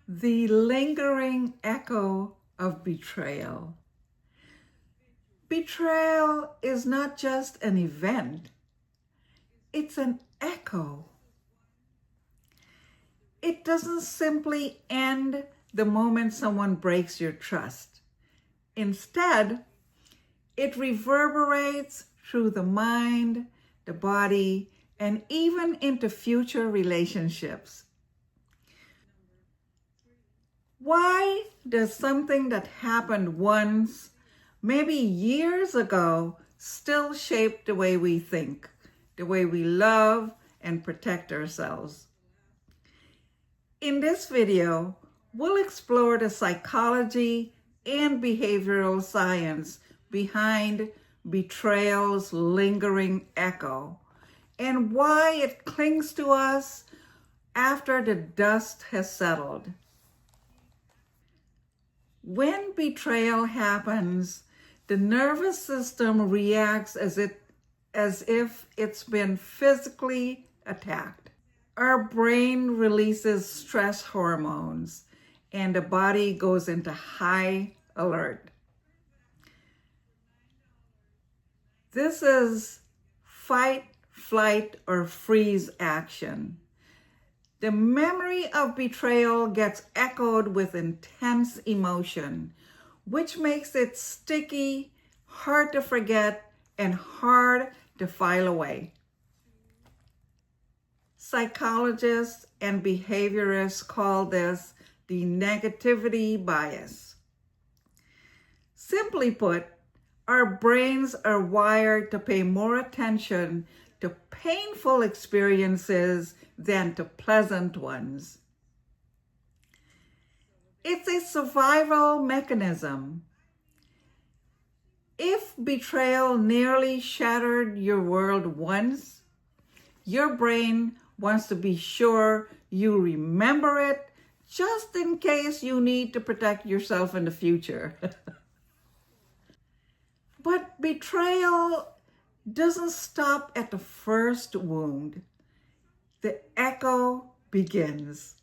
The lingering echo of betrayal. Betrayal is not just an event, it's an echo. It doesn't simply end the moment someone breaks your trust. Instead, it reverberates through the mind, the body, and even into future relationships. Why does something that happened once, maybe years ago, still shape the way we think, the way we love and protect ourselves? In this video, we'll explore the psychology and behavioral science behind betrayal's lingering echo and why it clings to us after the dust has settled. When betrayal happens, the nervous system reacts as if it's been physically attacked. Our brain releases stress hormones and the body goes into high alert. This is fight, flight, or freeze action. The memory of betrayal gets echoed with intense emotion, which makes it sticky, hard to forget, and hard to file away. Psychologists and behaviorists call this the negativity bias. Simply put, our brains are wired to pay more attention to painful experiences than to pleasant ones. It's a survival mechanism. If betrayal nearly shattered your world once, your brain wants to be sure you remember it just in case you need to protect yourself in the future. But betrayal doesn't stop at the first wound. The echo begins.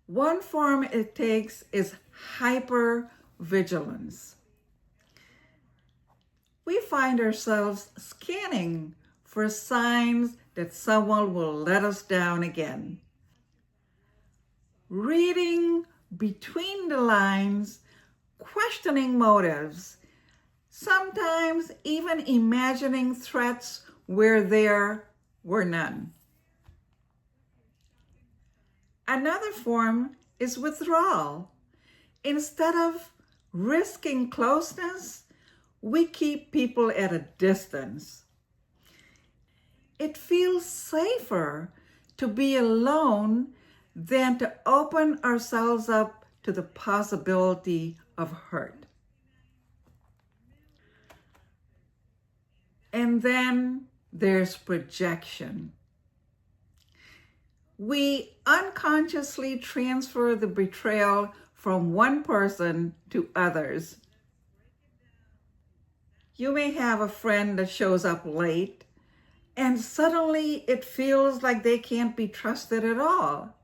One form it takes is hypervigilance. We find ourselves scanning for signs that someone will let us down again. Reading between the lines, questioning motives, sometimes even imagining threats where there were none. Another form is withdrawal. Instead of risking closeness, we keep people at a distance. It feels safer to be alone than to open ourselves up to the possibility of hurt. And then there's projection. We unconsciously transfer the betrayal from one person to others. You may have a friend that shows up late, and suddenly it feels like they can't be trusted at all.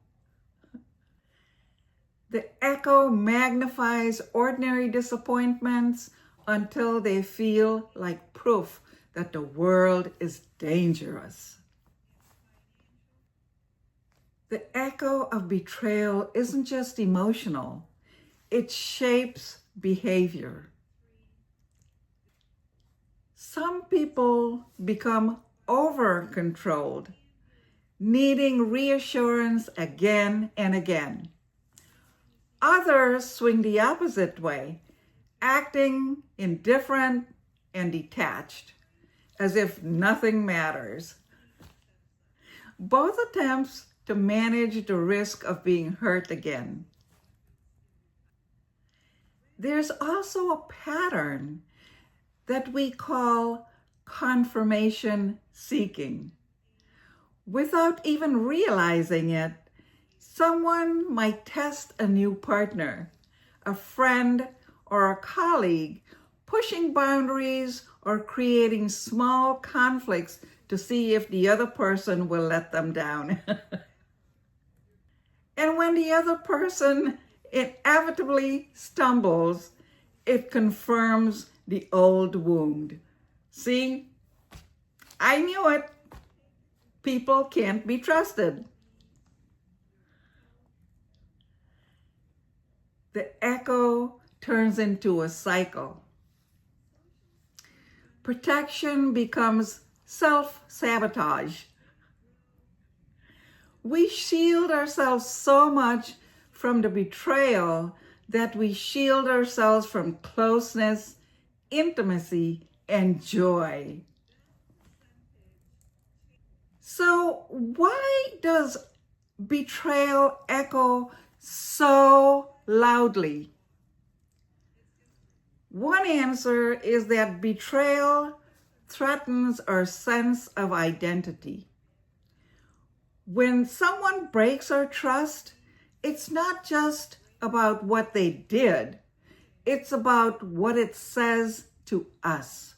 The echo magnifies ordinary disappointments until they feel like proof that the world is dangerous. The echo of betrayal isn't just emotional, it shapes behavior. Some people become over-controlled, needing reassurance again and again. Others swing the opposite way, acting indifferent and detached, as if nothing matters. Both attempts to manage the risk of being hurt again. There's also a pattern that we call confirmation seeking. Without even realizing it, someone might test a new partner, a friend, or a colleague, pushing boundaries or creating small conflicts to see if the other person will let them down. And when the other person inevitably stumbles, it confirms the old wound. See, I knew it. People can't be trusted. The echo turns into a cycle. Protection becomes self-sabotage. We shield ourselves so much from the betrayal that we shield ourselves from closeness, intimacy, and joy. So why does betrayal echo so loudly? One answer is that betrayal threatens our sense of identity. When someone breaks our trust, it's not just about what they did, it's about what it says to us.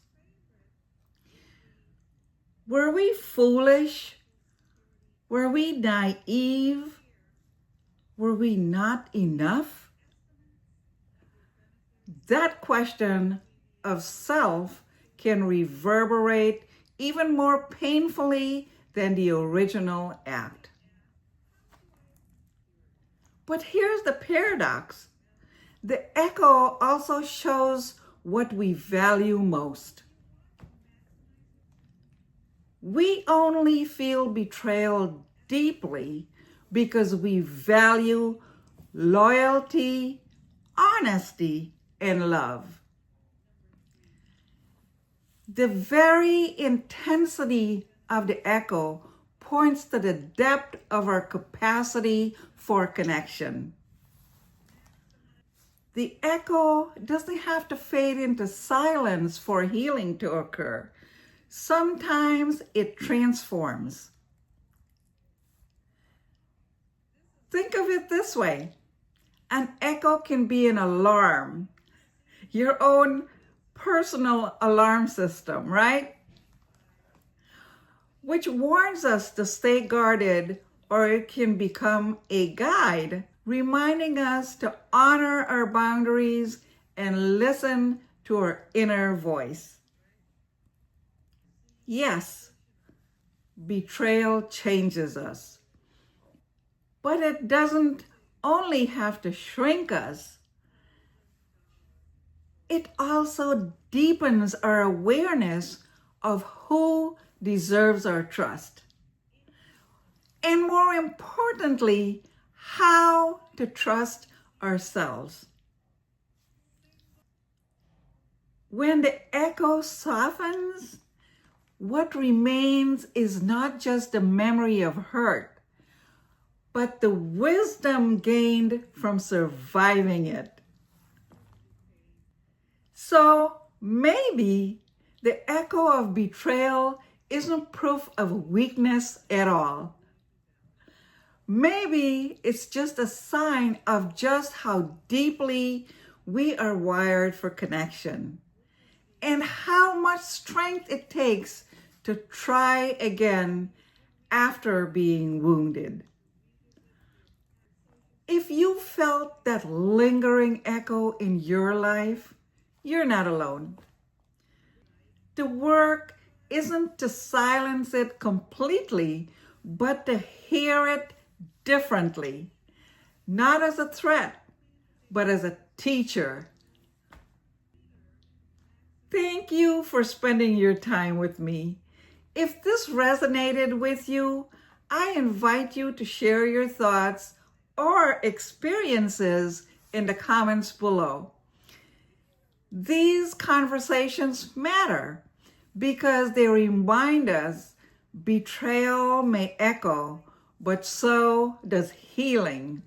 Were we foolish? Were we naive? Were we not enough? That question of self can reverberate even more painfully than the original act. But here's the paradox. The echo also shows what we value most. We only feel betrayal deeply because we value loyalty, honesty, and love. The very intensity of the echo points to the depth of our capacity for connection. The echo doesn't have to fade into silence for healing to occur. Sometimes it transforms. Think of it this way. An echo can be an alarm, your own personal alarm system, right? Which warns us to stay guarded, or it can become a guide, reminding us to honor our boundaries and listen to our inner voice. Yes, betrayal changes us, but it doesn't only have to shrink us. It also deepens our awareness of who deserves our trust. And more importantly, how to trust ourselves. When the echo softens, what remains is not just a memory of hurt, but the wisdom gained from surviving it. So maybe the echo of betrayal isn't proof of weakness at all. Maybe it's just a sign of just how deeply we are wired for connection and how much strength it takes to try again after being wounded. If you felt that lingering echo in your life, you're not alone. The work isn't to silence it completely, but to hear it differently, not as a threat, but as a teacher. Thank you for spending your time with me. If this resonated with you, I invite you to share your thoughts or experiences in the comments below. These conversations matter because they remind us betrayal may echo, but so does healing.